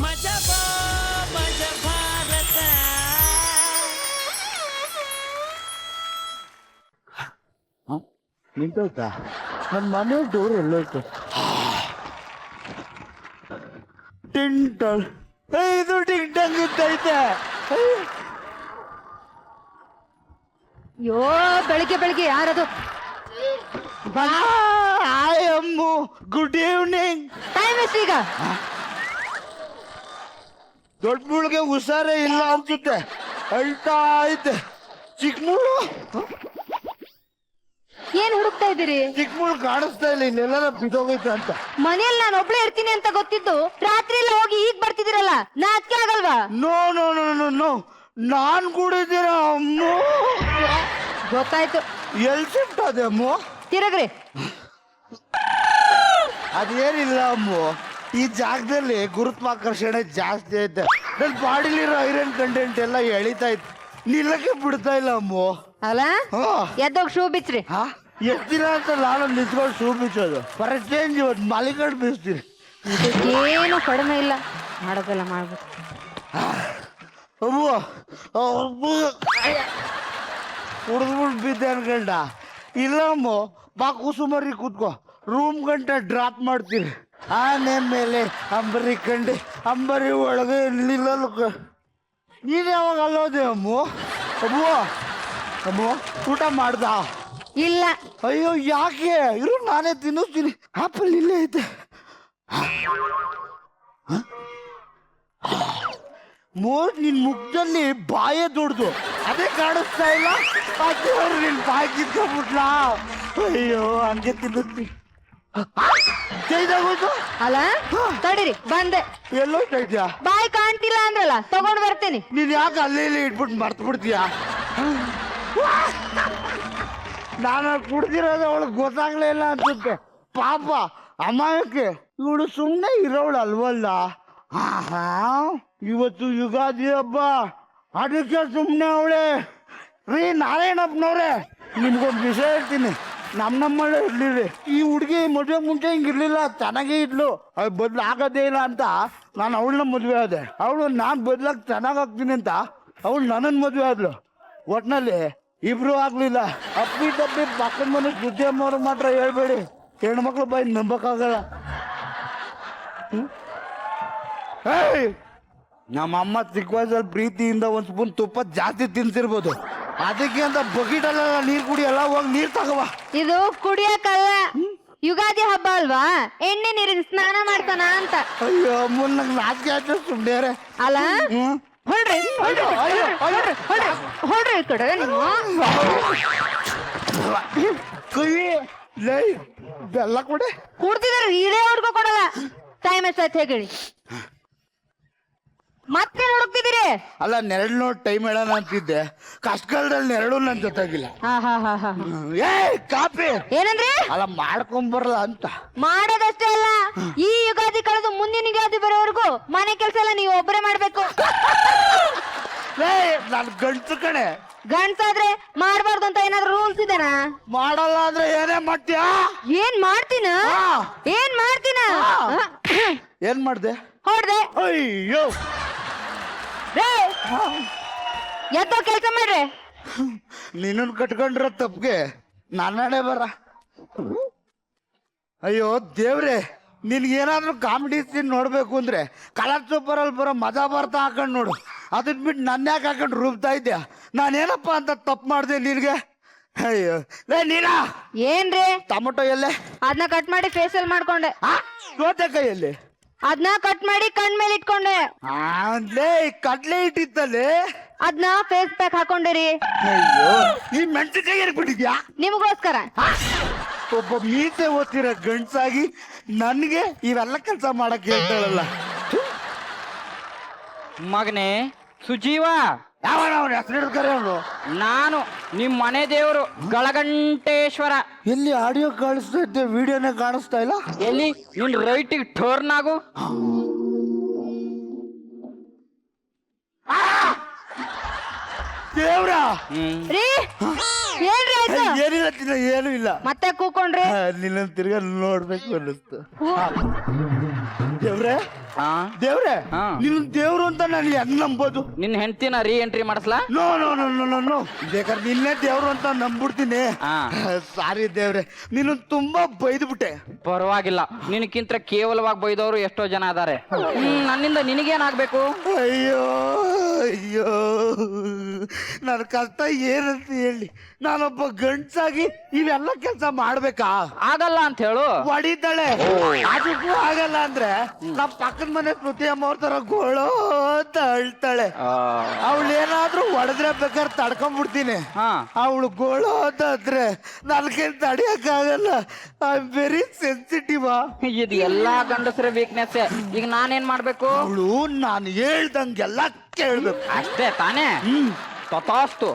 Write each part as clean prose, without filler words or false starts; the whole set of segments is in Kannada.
ಮಜಾ ಭಾರತ. ನಿಂತೋಯ್ತಾ? ನನ್ನ ಮನೆ ಡೋರ್ ಎಲ್ಲೋಯ್ತು? ಟಿಂಟಲ್ ಇದು ಟಿಂಟಂಗ್ ಇದ್ದೈತೆ. ಯೋ ಬೆಳಿಗ್ಗೆ ಬೆಳಿಗ್ಗೆ ಯಾರದು? ಹಾಯ್ ಅಮ್ಮು, ಗುಡ್ ಈವ್ನಿಂಗ್. ಟೈಮ್ ಎಷ್ಟು ಈಗ? ದೊಡ್ಡ ಮುಳ್ಗೆ ಹುಷಾರೇ ಇಲ್ಲ ಅನ್ಸುತ್ತೆ, ಅಳ್ತಾ ಐತೆ. ಚಿಕ್ಕ ಮುಳ್ಳು ಏನ್ ಹುಡುಕ್ತಾ ಇದ್ದೀರಿ? ಚಿಕ್ಕ ಮುಳ್ಳು ಕಾಣಿಸ್ತಾ ಇಲ್ಲ, ಇನ್ನೆಲ್ಲ ಬಿದ್ದೋಗೈತೆ ಅಂತ. ಮನೆಯಲ್ಲಿ ನಾನು ಒಬ್ಳೆ ಇರ್ತೀನಿ ಅಂತ ಗೊತ್ತಿದ್ದು ರಾತ್ರಿ ಎಲ್ಲ ಹೋಗಿ ಈಗ ಬರ್ತಿದ್ದೀರಲ್ಲ, ನಾಚಿಕೆ ಆಗಲ್ವಾ? No no no no no, ನಾನ್ ಕೂಡಿದ್ದೀರ ಅಮ್ಮು. ಗೊತ್ತಾಯ್ತು. ಎಲ್ ಶಿಫ್ಟ್ ಅದೇ ಅಮ್ಮು? ತಿರಗ್ರಿ. ಅದೇನಿಲ್ಲ ಅಮ್ಮು, ಈ ಜಾಗದಲ್ಲಿ ಗುರುತ್ವಾಕರ್ಷಣೆ ಜಾಸ್ತಿ ಐತೆ. ನನ್ನ ಬಾಡಿಲಿರೋ ಐರನ್ ಕಂಟೆಂಟ್ ಎಲ್ಲ ಎಳಿತಾ ಇತ್ತು, ನಿಲ್ಲಕ್ಕೆ ಬಿಡ್ತಾ ಇಲ್ಲ ಅಮ್ಮು. ಅಲ್ಲ ಹಾ ಎದ್ದೋಗ್ ಶೂ ಬಿಚ್ಚ್ರಿ. ಎಷ್ಟು ದಿನ ಅಂತ ನಾನು ನಿಂತ್ಕೊಂಡು ಶೂ ಬಿಚ್ಚೋದು? ಫಾರ್ ಚೇಂಜ್ ಇವತ್ತು ಮಾಲಿಕಡ್ ಬೀಸ್ತೀನಿ. ಏನು ಕಡಿಮೆ ಇಲ್ಲ, ಮಾಡೋದೆಲ್ಲ ಮಾಡ್ಬೇಕು. ಅಮ್ಮು ಕುಡಿದ್ಬಿಟ್ಟು ಬಿದ್ದೆ ಅನ್ಕಂಡ. ಇಲ್ಲ ಅಮ್ಮು, ಬಾ ಕುಸುಮರಿ ಕೂತ್ಕೋ, ರೂಮ್ ಗಂಟ ಡ್ರಾಪ್ ಮಾಡ್ತೀನಿ. ಆನೆ ಮೇಲೆ ಅಂಬರಿ ಕಂಡು ಅಂಬರಿ ಒಳಗೆ ನಿಲ್ಲಲು ನೀನು ಯಾವಾಗ ಅಲ್ಲೋದೆ ಅಮ್ಮು? ಅಮ್ಮು ಅಮ್ಮು ಊಟ ಮಾಡ್ದ? ಇಲ್ಲ. ಅಯ್ಯೋ ಯಾಕೆ? ಇರು ನಾನೇ ತಿನ್ನಿಸ್ತೀನಿ. ಆಪಲ್ ಇಲ್ಲೇ ಐತೆ. ಮೋದ್ ನಿನ್ ಮುಖದಲ್ಲಿ ಬಾಯೇ ದೊಡ್ದು, ಅದೇ ಕಾಣಿಸ್ತಾ ಇಲ್ಲ. ದೇವ್ರು ನಿನ್ ಬಾಯಿ ಕಿತ್ಕೊಂಡ್ಬಿಟ್ಲಾ? ಅಯ್ಯೋ ಹಂಗೆ ತಿನ್ನಿಸ್ತೀನಿ. ಕೈದಾಗೋಯ್ತು. ಅಲ್ಲ ತಡೀರಿ, ಬಂದೆ. ಎಲ್ಲೋಯ್ತಾ ಇದ್ಯಾ? ಬಾಯಿ ಕಾಣ್ತಿಲ್ಲ ಅಂದ್ರಲ್ಲ, ತಗೊಂಡ್ ಬರ್ತೀನಿ. ನೀನ್ ಯಾಕೆ ಅಲ್ಲೇ ಇಲ್ಲಿ ಇಟ್ಬಿಟ್ಟು ಮರ್ತು ಬಿಡ್ತೀಯ? ನಾನು ಕುಡ್ದಿರೋದು ಅವಳಿಗೆ ಗೊತ್ತಾಗ್ಲೇ ಇಲ್ಲ ಅನ್ಸುತ್ತೆ. ಪಾಪ ಅಮಾಯಕ್ಕೆ ಇವಳು ಸುಮ್ಮನೆ ಇರೋಳು ಅಲ್ವಲ್ಲ. ಇವತ್ತು ಯುಗಾದಿ ಹಬ್ಬ, ಅದಕ್ಕೆ ಸುಮ್ಮನೆ ಅವಳೆ. ರೀ ನಾರಾಯಣಪ್ಪನವ್ರೆ, ನಿಮ್ಗೊಂದು ವಿಷಯ ಹೇಳ್ತೀನಿ. ನಮ್ಮಲ್ಲೇ ಇರ್ಲಿರಿ, ಈ ಹುಡುಗಿ ಮದುವೆ ಮುಂಚೆ ಹಿಂಗಿರ್ಲಿಲ್ಲ, ಚೆನ್ನಾಗೇ ಇದ್ಲು. ಅದು ಬದಲಾಗೋದೇ ಇಲ್ಲ ಅಂತ ನಾನು ಅವಳನ್ನ ಮದುವೆ ಆದೆ. ಅವಳು ನಾನು ಬದಲಾಗಿ ಚೆನ್ನಾಗಾಗ್ತೀನಿ ಅಂತ ಅವಳು ನನ್ನನ್ನು ಮದುವೆ ಆದ್ಲು. ಒಟ್ನಲ್ಲಿ ಇಬ್ರು ಆಗ್ಲಿಲ್ಲ. ಅಪ್ಪಿ ತಪ್ಪಿ ಪಕ್ಕದ ಮನೆ ಸುದ್ದಿ ಅಮ್ಮವ್ರು ಮಾತ್ರ ಹೇಳ್ಬೇಡಿ, ಹೆಣ್ಮಕ್ಳು ಬಾಯಿ ನಂಬಕ್ಕಾಗಲ್ಲ. ಏಯ್, ನಮ್ಮಮ್ಮ ಚಿಕ್ಕ ವಯಸ್ಸಲ್ಲಿ ಪ್ರೀತಿಯಿಂದ ಒಂದು ಸ್ಪೂನ್ ತುಪ್ಪ ಜಾಸ್ತಿ ತಿನ್ಸಿರ್ಬೋದು, ಅದಕ್ಕೆ ಅಂತ ಬಕೆಟಲ್ಲ ನೀರು ಕುಡಿಯಲ್ಲ, ಹೋಗಿ ನೀರು ತಗೋವಾ. ಇದು ಕುಡಿಯಕ್ಕಲ್ಲ, ಯುಗಾದಿ ಹಬ್ಬ ಅಲ್ವಾ, ಎಣ್ಣೆ ನೀರಿನ ಸ್ನಾನ ಮಾಡ್ತಾನ ಅಂತ. ಅಯ್ಯೋ ಮುನ್ನ ನಾಚಿಕೆ ಆಯ್ತು ಸುಮ್ಮನೆ. ಅಲ್ಲ ಹ್ಮ್ ಹೊಡ್ರಿ ಹೊಡ್ರಿ ಹೊಡ್ರಿ ಹೊಡ್ರಿ ಹೊಡ್ರಿ ಈ ಕಡೆ ನೀವು. ಕೈ ಲೈ ಬೆಲ್ಲ ಕೊಡೆ. ಕುಡ್ತಿದಾರೆ, ಹಿರಿಯವ್ರಿಗೂ ಕೊಡಲ್ಲ. ಟೈಮ್ ಎಷ್ಟಾಯ್ತು ಹೇಳಿ? ಮತ್ತೆ ಹುಡುಕ್ತಿದ್ದೀರಿ? ಅಲ್ಲ, ನೆರಳು ನೋಡಿ ಟೈಮ್ ಹೇಳೋಣ ಅಂತಿದ್ದೆ, ಕಷ್ಟಕಾಲದಲ್ಲಿ ನೆರಳು ನನ್ನ ಜೊತೆಗಿಲ್ಲ. ಏ ಕಾಪಿ ಏನಂದ್ರಿ? ಅಲ್ಲ ಮಾಡ್ಕೊಂಬರಲ್ಲ ಅಂತ. ಮಾಡೋದಷ್ಟೇ ಅಲ್ಲ, ಈ ಯುಗಾದಿ ಕಳೆದು ಮುಂದಿನ ಯುಗಾದಿ ಬರೋವರೆಗೂ ಮನೆ ಕೆಲಸ ಎಲ್ಲ ನೀವು ಒಬ್ಬರೇ ಮಾಡ್ಬೇಕು. ನಾನು ಗಂಟು ಕಣೆ. ಗಂಡ್ಸಾದ್ರೆ ಮಾಡ್ಬಾರ್ದು ಅಂತ ಏನಾದ್ರು ರೂಲ್ಸ್ ಇದೆನಾ? ಮಾಡಲ್ಲ ಅಂದ್ರೆ ಏನೇ ಮಾಡ್ತೀಯಾ? ಏನ್ ಮಾಡ್ತೀನ? ಏನ್ ಮಾಡ್ತೀನ? ಏನ್ ಮಾಡ್ದೆ? ಹೊಡ್ದೆ. ಅಯ್ಯೋ ಎದ್ದೋ ಕೆಲಸ ಮಾಡ್ರಿ. ನೀನನ್ ಕಟ್ಕೊಂಡ್ರ ತಪ್ಪಿಗೆ ನಾನೇ ಬರ. ಅಯ್ಯೋ ದೇವ್ರೆ, ನಿನ್ಗೇನಾದ್ರೂ ಕಾಮಿಡಿ ಸೀನ್ ನೋಡ್ಬೇಕು ಅಂದ್ರೆ ಕಲರ್ ಸೂಪರ್ ಅಲ್ಲಿ ಬರೋ ಮಜಾ ಬರ್ತಾ ಹಾಕೊಂಡ್ ನೋಡು. ಅದನ್ ಬಿಟ್ಟು ನನ್ನ ಯಾಕೆ ಹಾಕೊಂಡು ರೂಬ್ತಾ ಇದ್ಯಾ? ನಾನೇನಪ್ಪ ಅಂತ ತಪ್ಪು ಮಾಡ್ದೆ ನಿನ್ಗೆ? ಅಯ್ಯೋ ನೀನಾ ಏನ್ರಿ? ಟೊಮೊಟೊ ಎಲ್ಲೇ? ಅದನ್ನ ಕಟ್ ಮಾಡಿ ಫೇಶಿಯಲ್ ಮಾಡ್ಕೊಂಡೆ. ಸೌತೆಕಾಯಲ್ಲಿ? ಅದನ್ನ ಕಟ್ ಮಾಡಿ ಕಣ್ ಮೇಲೆ ಇಟ್ಕೊಂಡೆ. ಅಲ್ಲೇ ಕಡ್ಲೆ ಇಟ್ಟಿತ್ತಲ್ಲೇ, ಅದನ್ನ ಫೇಸ್ ಪ್ಯಾಕ್ ಹಾಕೊಂಡಿರಿ. ಅಯ್ಯೋ ಈ ಮೆಣಸಿನಕಾಯಿ ಏರ್ಬಿಟ್ಟಿದ್ಯಾ? ನಿಮಗೋಸ್ಕರ. ಒಬ್ಬ ಮೀಸೆ ಓದ್ತಿರೋ ಗಂಡ್ಸಾಗಿ ನನ್ಗೆ ಇವೆಲ್ಲ ಕೆಲಸ ಮಾಡಕ್ ಹೇಳ್ತಾಳಲ್ಲ. ಮಗನೇ ಸುಜೀವ, ಯಾವನ ಅವನ ಹೆಸರು ಹಿಡ್ಕರೆ ಅವನು? ನಾನು ನಿಮ್ ಮನೆ ದೇವರು ಗಳಗಂಟೇಶ್ವರ. ಎಲ್ಲಿ ಆಡಿಯೋ ಕಾಣಿಸ್ತಾ ಇದ್ದೆ, ವಿಡಿಯೋನೇ ಕಾಣಿಸ್ತಾ ಇಲ್ಲ. ಎಲ್ಲಿ ನಿನ್ ರೈಟಿಗೆ ಟರ್ನ್ ಆಗು. ದೇವ್ರ ರೀ ಹೇಳ್ರಿ ಏನಾಯ್ತು ಏನಿಲ್ಲ ಚಿನ್ನ, ಏನೂ ಇಲ್ಲ. ಮತ್ತೆ ಕೂಕೊಂಡ್ರಿ ನಿನ್ನ ತಿರ್ಗಾ ನೋಡ್ಬೇಕು ಅನ್ನಿಸ್ತು. ದೇವ್ರೆ ಹಾ ದೇವ್ರೆ, ಹಾ. ನೀನು ದೇವ್ರು ಅಂತ ನಾನು ಹೆಂಗ್ ನಂಬೋದು? ನಿನ್ನ ಹೆಂಡತಿನ ರೀ ಎಂಟ್ರಿ ಮಾಡಿಸ್ಲಾ? No no no no no no, ಬೇಕಾದ್ರೆ ನಿನ್ನೆ ದೇವ್ರು ಅಂತ ನಂಬಿಡ್ತೀನಿ. ಹಾ. ಸಾರಿ ದೇವ್ರೆ, ನೀನು ತುಂಬಾ ಬೈದ್ಬಿಟ್ಟೆ. ಪರವಾಗಿಲ್ಲ, ನಿನಕ್ಕಿಂತ ಕೇವಲವಾಗಿ ಬೈದವರು ಎಷ್ಟೋ ಜನ ಅದಾರೆ. ನನ್ನಿಂದ ನಿನಗೇನಾಗ್ಬೇಕು? ಅಯ್ಯೋ ಅಯ್ಯೋ, ನನ್ನ ಕಷ್ಟ ಏನಂತ ಹೇಳಿ? ನಾನೊಬ್ಬ ಗಂಡ್ಸಾಗಿ ಇವೆಲ್ಲ ಕೆಲಸ ಮಾಡ್ಬೇಕಾ? ಆಗಲ್ಲ ಅಂತ ಹೇಳು. ಹೊಡಿತಾಳೆ, ಅದಕ್ಕೂ ಆಗಲ್ಲ ಅಂದ್ರೆ ನಮ್ಮ ಪಕ್ಕದ ಮನೆ ಸ್ಮೃತಿ ಅಮ್ಮ ಅವ್ರ ತರ ಗೋಳೋ ಅಂತ ಅಳ್ತಾಳೆ. ಅವಳು ಏನಾದ್ರೂ ಹೊಡೆದ್ರೆ ಬೇಕಾದ್ರೆ ತಡ್ಕೊಂಡ್ಬಿಡ್ತೀನಿ. ಹಾ. ಅವಳು ಗೋಳೋ ಅಂತ ಅಂದ್ರೆ ನನ್ಗೇನ್ ತಡಿಯಕ್ಕಾಗಲ್ಲ. I am very sensitive. ಇದು ಎಲ್ಲಾ ಗಂಡಸರ ವೀಕ್ನೆಸ್. ಈಗ ನಾನೇನ್ ಮಾಡ್ಬೇಕು? ಅವಳು ನಾನು ಹೇಳ್ದಂಗೆಲ್ಲ ಕೇಳ್ಬೇಕು. ಅಷ್ಟೇ ತಾನೇ? ತಥಾಸ್ತು.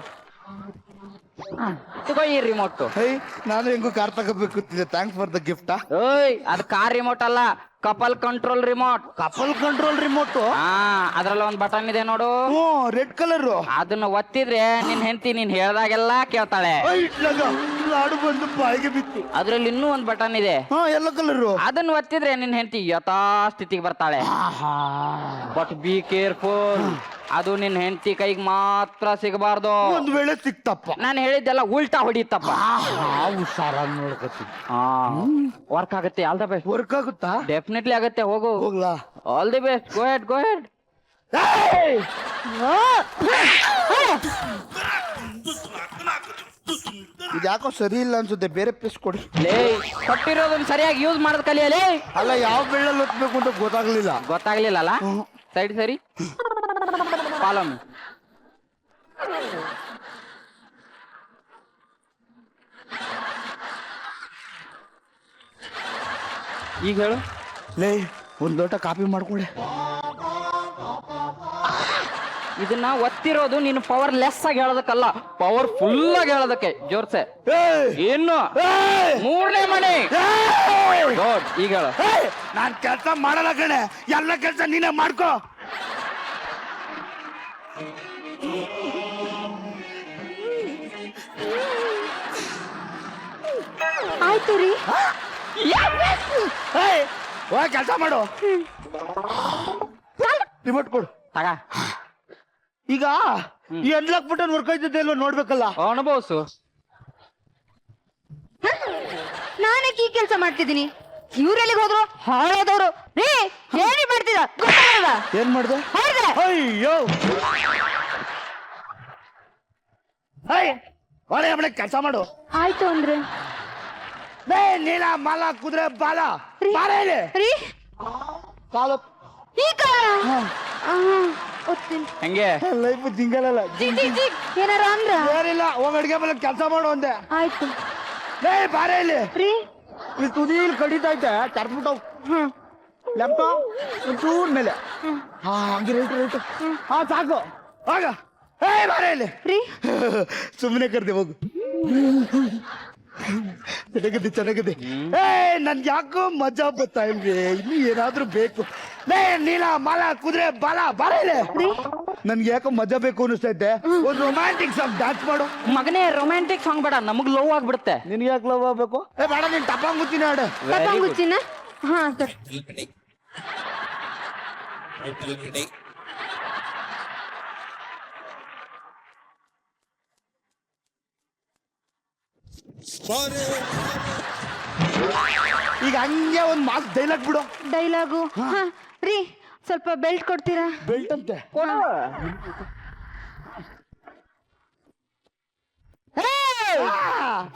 ತಗೋ ಈ ರಿಮೋಟ್. ಹೈ, ನಾನು ಹೆಂಗು ಕಾರ್ ತಗೋಬೇಕು. Thanks for the gift. ಓಯ್, ಅದು ಕಾರ್ ರಿಮೋಟ್ ಅಲ್ಲ, couple control remote. Couple control remote. ಅದ್ರಲ್ಲಿ ಒಂದ್ ಬಟನ್ ಇದೆ ನೋಡು, ರೆಡ್ ಕಲರ್. ಅದನ್ನ ಒತ್ತಿದ್ರೆ ನಿನ್ ಹೆಂಡತಿ ನೀನ್ ಹೇಳ್ದಾಗೆಲ್ಲ ಕೇಳ್ತಾಳೆ. ನಾಡು ಬಂದು ಬಾಯಿಗೆ ಬಿತ್ತು. ಅದ್ರಲ್ಲಿ ಇನ್ನೂ ಒಂದ್ ಬಟನ್ ಇದೆ, ಎಲ್ಲ ಕಲರು. ಅದನ್ನ ಒತ್ತಿದ್ರೆ ನಿನ್ ಹೆಂಡತಿ ಯಥಾ ಸ್ಥಿತಿಗೆ ಬರ್ತಾಳೆ. ಬಟ್ ಬಿ ಕೇರ್ಫುಲ್, ಅದು ನಿನ್ ಹೆಂಡತಿ ಕೈಗೆ ಮಾತ್ರ ಸಿಗಬಾರ್ದು. ಒಂದ್ ವೇಳೆ ಸಿಕ್ತಪ್ಪ, ನಾನು ಹೇಳಿದ್ದೆಲ್ಲ ಉಲ್ಟಾ ಹೊಡಿತಪ್ಪ. ಹುಷಾರಾಗಿ ನೋಡ್ಕೊತೀನಿ. ವರ್ಕ್ ಆಗುತ್ತೆ. All the best. ವರ್ಕ್ ಆಗುತ್ತಾ? ಡೆಫಿನೆಟ್ಲಿ ಆಗುತ್ತೆ, ಹೋಗು. ಹೋಗ್ಲಾ? All the best. Go ahead, go ahead. ಇದ್ಯಾಕೋ ಸರಿ ಇಲ್ಲ ಅನ್ಸುತ್ತೆ, ಬೇರೆ ಪೀಸ್ ಕೊಡಿ. ಲೇ, ಕೊಟ್ಟಿರೋದನ್ನ ಸರಿಯಾಗಿ ಯೂಸ್ ಮಾಡೋದ್ ಕಲಿಯಲೇ. ಅಲ್ಲ, ಯಾವ ಬೆಳ್ಳಲ್ಲಿ ಒತ್ಬೇಕು ಅಂತ ಗೊತ್ತಾಗ್ಲಿಲ್ಲ. ಗೊತ್ತಾಗ್ಲಿಲ್ಲ ಅಲ್ಲ? ಸೈಡ್ ಸರಿ, ಫಾಲೋ ಮೀ. ಈಗ ಹೇಳು. ಲೇ, ಒಂದ್ ಲೋಟ ಕಾಫಿ ಮಾಡ್ಕೊಳ್ಳಿ. ಇದನ್ನ ಒತ್ತಿರೋದು ನೀನು ಪವರ್ ಲೆಸ್ ಆಗಿ ಹೇಳೋದಕ್ಕಲ್ಲ, ಪವರ್ ಫುಲ್ ಆಗಿ ಹೇಳೋದಕ್ಕೆ. ಜೋರ್ಸೆ. ಇನ್ನು ಮೂರನೇ ಮನೆ. ಗುಡ್. ಈಗ ಹೇಳು. ನಾನ್ ಕೆಲ್ಸ ಮಾಡಲ್ಲ ಕಣೆ, ಎಲ್ಲ ಕೆಲ್ಸ ನೀನೇ ಮಾಡ್ಕೋ. ಆಯ್ತು ರೀ. ಕೆಲಸ ಮಾಡು. ರಿಮೋಟ್ ಕೊಡು. ತಗ. ಈಗ ಈ ಅನ್ಲಾಕ್ ಬಟನ್ ವರ್ಕ್ ಆಯ್ತದೆ ಇಲ್ವೋ ನೋಡ್ಬೇಕಲ್ಲ. ಅನುಭವಿಸು. ನಾನಕ್ಕೆ ಈ ಕೆಲಸ ಮಾಡ್ತಿದ್ದೀನಿ, ಇವ್ರೆಲ್ಲಿಗೆ ಹೋದ್ರು? ಹಾಳಾದವ್ರು ರೀ. ಏನಿ ಮಾಡ್ತೀರಾ? ಗೊತ್ತಾಗಲ್ಲ. ಏನ್ ಮಾಡ್ದೆ? ಹೊರಗಡೆ. ಅಯ್ಯೋ, ಹೊಳೆ ಕೆಲಸ ಮಾಡು. ಆಯ್ತು ಅಂದ್ರೆ ಬೇ, ನೀಲ ಮಾಲ ಕುದುರೆ ಬಾಲ ಬಾರ ಇಲ್ಲಿ. ರೀ, ಕಾಲು ಈ ಕಾಲ ಓದ್ತೀನಿ. ಹೆಂಗೆ? ಲೈಫ್ ಜಿಂಗಲಲ್ಲ. ಏನಾರ ಅಂದ್ರ? ಏನಿಲ್ಲ, ಹೋಗ್ ಅಡ್ಗೆ ಮೇಲೆ ಕೆಲಸ ಮಾಡು ಅಂದೆ. ಆಯ್ತು ಬೇ, ಬಾರ ಇಲ್ಲಿ. ರೀ. ಇಲ್ಲಿ ತುದಿಲ್ ಕಡಿತಾ ಐತೆ, ತರ್ಬಿಟ್ಟವ್. ಲೆಪ್ಪ ಒಂಚೂರ್ ಮೇಲೆ. ಹಂಗೆ ರೈಟ್. ಸಾಕು, ಹೋಗ. ಬಾರ ಇಲ್ಲಿ. ರೀ, ಸುಮ್ಮನೆ ಕರ್ದೆ, ಹೋಗು. ಚೆನ್ನಾಗಿದೆ. ನನ್ಗೆ ಯಾಕೋ ಮಜಾ ಬರ್ತಾ ಇಲ್ವೇ? ಇನ್ನು ಏನಾದ್ರೂ ಬೇಕು. ಲೇ, ನೀಲ ಮಾಲ ಕುದುರೆ ಬಾಲ ಬಾರ ಇಲ್ಲಿ. ನನ್ಗೆ ಯಾಕೋ ಮಜಾ ಬೇಕು ಅನಿಸ್ತೈತೆ. ಒಂದು ರೊಮ್ಯಾಂಟಿಕ್ ಸಾಂಗ್ ಡ್ಯಾನ್ಸ್ ಮಾಡು. ಮಗನೇ, ರೊಮ್ಯಾಂಟಿಕ್ ಸಾಂಗ್ ಬೇಡ, ನಮಗ್ ಲವ್ ಆಗ್ಬಿಡುತ್ತೆ. ನಿನ್ಗೆ ಯಾಕೆ ಲವ್ ಆಗ್ಬೇಕು? ಬೇಡ, ನೀನ್ ಟಪಾಂಗುಚ್ಚಿನ ಹಾಡು. ತಪ್ಪಂಗುಚ್ಚಿನ. ಹಾ ಸರ್. ಈಗ ಹಂಗೆ ಒಂದ್ ಮಾತು ಡೈಲಾಗ್ ಬಿಡು. ಡೈಲಾಗು? ಹಾ ರೀ, ಸ್ವಲ್ಪ ಬೆಲ್ಟ್ ಕೊಡ್ತೀರಾ? ಬೆಲ್ಟ್ ಅಂತೆ.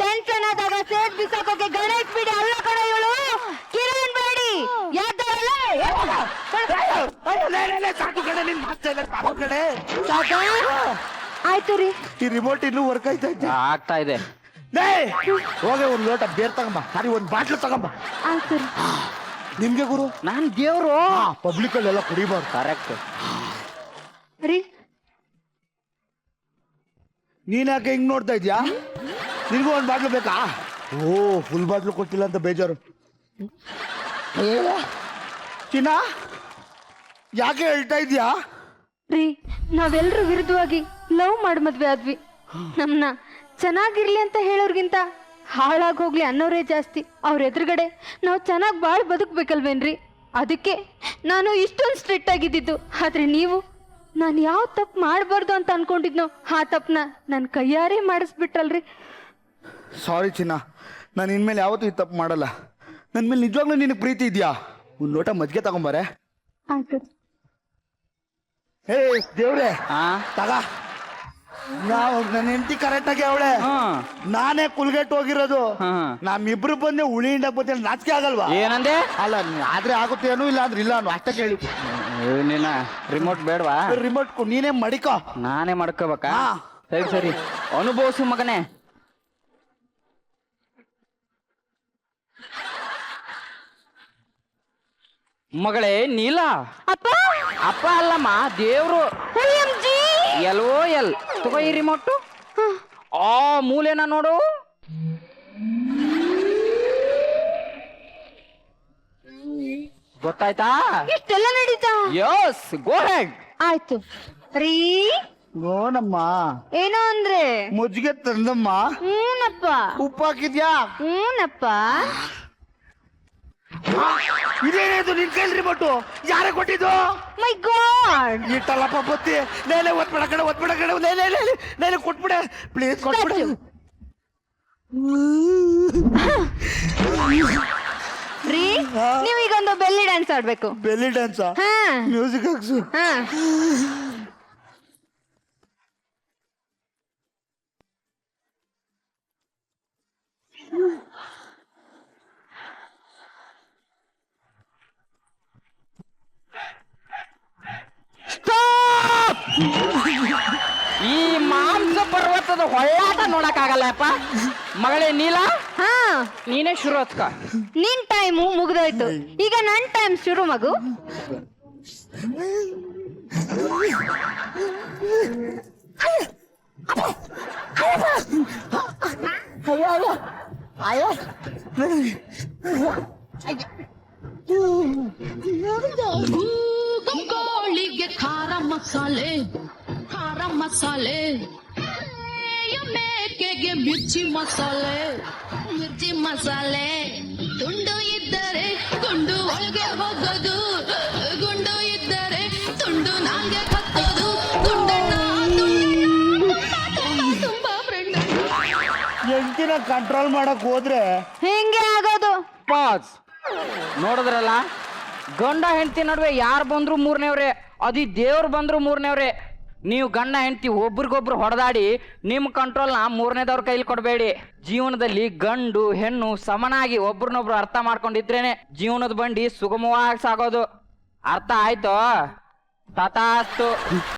ಟೆನ್ಷನ್ ಆದಾಗ ಸೇಟ್ ಬಿಸಾಕೋಕೆ ಗಣೇಶ್ ಬಿಡಿ ಅಲ್ಲ ಕಣ ಇವಳು. ಕಿರಣ್ ಬೇಡಿ ಸಾಕು ಕಡೆ, ನಿನ್ ಮಾತು ಸಾಕು ಕಡೆ. ಆಯ್ತು ರೀ. ಈ ರಿಮೋಟ್ ಇನ್ನೂ ವರ್ಕ್ ಆಯ್ತೈತೆ. ಆಗ್ತಾ ಇದೆ. ಹೋಗಿ ಒಂದ್ ಲೋಟ ಬೇರ್ ತಗೊಂಬ. ಸಾರಿ, ಒಂದ್ ಬಾಟ್ಲು ತಗೊಂಬ. ಆಯ್ತು ರೀ. ನಿಮ್ಗೆ ಗುರು, ನಾನ್ ದೇವ್ರು. ಪಬ್ಲಿಕ್ ಅಲ್ಲೆಲ್ಲ ಕುಡಿಬಾರ್ದು. ಕರೆಕ್ಟ್ ರೀ. ನೀನ್ ಯಾಕೆ ಹಿಂಗ್ ನೋಡ್ತಾ ಇದ್ಯಾ? ನಿನ್ಗೂ ಒಂದ್ ಬಾಟ್ಲು ಬೇಕಾ? ಓ, ಫುಲ್ ಬಾಟ್ಲು ಕೊಟ್ಟಿಲ್ಲ ಅಂತ ಬೇಜಾರು. ಚಿನ್ನ, ಯಾಕೆ ಹೇಳ್ತಾ ಇದ್ಯಾ? ರೀ, ನಾವೆಲ್ಲರೂ ವಿರುದ್ಧವಾಗಿ ಲವ್ ಮಾಡಿ ಮದ್ವೆ ಆದ್ವಿ. ನಮ್ನ ಚೆನ್ನಾಗಿರ್ಲಿ ಅಂತ ಹೇಳೋರ್ಗಿಂತ ಹಾಳಾಗಿ ಹೋಗ್ಲಿ ಅನ್ನೋರೇ ಜಾಸ್ತಿ. ಅವ್ರ ಎದುರುಗಡೆ ನಾವು ಚೆನ್ನಾಗಿ ಬಾಳ್ ಬದುಕ್ಬೇಕಲ್ವೇನ್ರಿ? ಅದಕ್ಕೆ ನಾನು ಇಷ್ಟೊಂದು ಸ್ಟ್ರಿಕ್ಟ್ ಆಗಿದ್ದಿದ್ದು. ಆದ್ರೆ ನೀವು ನಾನು ಯಾವ ತಪ್ಪು ಮಾಡಬಾರ್ದು ಅಂತ ಅನ್ಕೊಂಡಿದ್ನೋ ಆ ತಪ್ಪನ್ನ ನನ್ನ ಕೈಯಾರೆ ಮಾಡಿಸ್ಬಿಟ್ರಲ್ರಿ. ಸಾರಿ ಚಿನ್ನ, ನಾನು ಇನ್ಮೇಲೆ ಯಾವತ್ತೂ ಈ ತಪ್ಪು ಮಾಡಲ್ಲ. ನನ್ನ ಮೇಲೆ ನಿಜವಾಗ್ಲೂ ನಿನಗೆ ಪ್ರೀತಿ ಇದೆಯಾ? ಒಂದು ಲೋಟ ಮಜ್ಜಿಗೆ ತಗೊಂಬಾರೆ. ಆಯ್ತು. ಹೇ ದೇವ್ರೆ, ಆ ತಗ. ನಾವು ನನ್ನ ಹೆಂಡತಿ ಕರೆಕ್ಟಾಗಿ ಅವಳೆ, ನಾನೇ ಕುಲ್ಗೆಟ್ ಹೋಗಿರೋದು. ನಮ್ಮಿಬ್ರು ಬಂದು ಉಳಿಯಿಂದ ಬಂದ ನಾಚಿಕೆ ಆಗಲ್ವಾ? ಏನಂದೆ? ಅಲ್ಲ, ಆದ್ರೆ ಆಗುತ್ತೇನೋ, ಇಲ್ಲ ಅಂದ್ರೆ ಇಲ್ಲ ಅನ್ನೋ ಅಷ್ಟೇ ಕೇಳಿ. ನಿನ್ನ ರಿಮೋಟ್ ಬೇಡವಾ? ರಿಮೋಟ್ ನೀನೇ ಮಡಿಕೋ. ನಾನೇ ಮಾಡ್ಕೋಬೇಕಾ? ಹಾ. ಸರಿ ಸರಿ, ಅನುಭವಿಸು ಮಗನೇ. ಮಗಳೇ ನೀಲಾ. ಅಪ್ಪ ಅಪ್ಪ ಅಲ್ಲಮ್ಮ, ದೇವ್ರು. ಎಲ್ವೋ ಎಲ್ ತಗೋ ಈ ರಿಮೋಟು. ಆ ಮೂಲೆನ ನೋಡು. ಗೊತ್ತಾಯ್ತಾ? ಇಷ್ಟೆಲ್ಲ ನಡೀತಾ? ಯಸ್, ಗೋ ಹೆಡ್. ಆಯ್ತು ರೀ. ನೋಡಮ್ಮ, ಏನೋ ಅಂದ್ರೆ? ಮಜ್ಜಿಗೆ ತಂದಮ್ಮ. ಹ್ಞೂನಪ್ಪ. ಉಪ್ಪು ಹಾಕಿದ್ಯಾ? ಹ್ಞೂನಪ್ಪ. ಇದೇನೇದು ನಿನ್ ಕೈಲಿ ರಿಮೋಟು? ಯಾರೇ ಕೊಟ್ಟಿದ್ದು? ಮೈ ಗಾಡ್. ಇಟ್ಟಲ್ಲಪ್ಪ ಬತ್ತಿ. ನೇಲೆ ಒತ್ಬಿಡ ಕಡೆ, ಒತ್ಬಿಡ ಕಡೆ. ನೇಲೆ ಕೊಟ್ಬಿಡೆ ಪ್ಲೀಸ್, ಕೊಟ್ಬಿಡೆ. ರೀ, ನೀವೀಗೊಂದು ಬೆಲ್ಲಿ ಡ್ಯಾನ್ಸ್ ಆಡ್ಬೇಕು. ಬೆಲ್ಲಿ ಡ್ಯಾನ್ಸಾ? ಹಾ. ಮ್ಯೂಸಿಕ್ ಹಾಕ್ಸು. ಹಾ. ಈ ಮಾಂಸ ಪರ್ವತದ ಹೊಳ್ಳಾಟ ನೋಡಕ್ಕಾಗಲ್ಲಪ್ಪ. ಮಗಳೇ ನೀಲಾ, ಹಾ. ನೀನೇ ಶುರು ಹತ್ಕ. ನಿನ್ ಟೈಮು ಮುಗ್ದೋಯ್ತು, ಈಗ ನನ್ ಟೈಮ್ ಶುರು ಮಗು. ಕೋಳಿಗೆ ಖಾರ ಮಸಾಲೆ, ಖಾರ ಮಸಾಲೆ. ಮೇಕೆಗೆ ಮಿರ್ಚಿ ಮಸಾಲೆ, ಮಿರ್ಚಿ ಮಸಾಲೆ. ತುಂಡು ಇದ್ದರೆ ಗುಂಡು ಒಳಗೆ ಹೋಗೋದು, ಗುಂಡು ಇದ್ದರೆ ತುಂಡು ನಾಲ್ಗೆ ಹತ್ತೋದು. ಗುಂಡಣ್ಣ ತುಂಬಾ ಫ್ರೆಂಡ್. ಎಂಟಿನ ಕಂಟ್ರೋಲ್ ಮಾಡಕ್ ಹೋದ್ರೆ ಹಿಂಗೆ ಆಗೋದು. ಪಾಸ್. ನೋಡಿದ್ರಲ್ಲ, ಗಂಡ ಹೆಂಡತಿ ನಡುವೆ ಯಾರು ಬಂದ್ರು ಮೂರನೇವ್ರೆ, ಅದು ದೇವ್ರು ಬಂದ್ರು ಮೂರನೇವ್ರೆ. ನೀವು ಗಂಡ ಹೆಂಡತಿ ಒಬ್ರಿಗೊಬ್ರು ಹೊಡೆದಾಡಿ ನಿಮ್ಮ ಕಂಟ್ರೋಲ್ನ ಮೂರನೇದವ್ರ ಕೈಲಿ ಕೊಡಬೇಡಿ. ಜೀವನದಲ್ಲಿ ಗಂಡು ಹೆಣ್ಣು ಸಮನಾಗಿ ಒಬ್ರನ್ನೊಬ್ರು ಅರ್ಥ ಮಾಡ್ಕೊಂಡಿದ್ರೇನೆ ಜೀವನದ ಬಂಡಿ ಸುಗಮವಾಗಿ ಸಾಗೋದು. ಅರ್ಥ ಆಯ್ತು? ತಥಾಸ್ತು.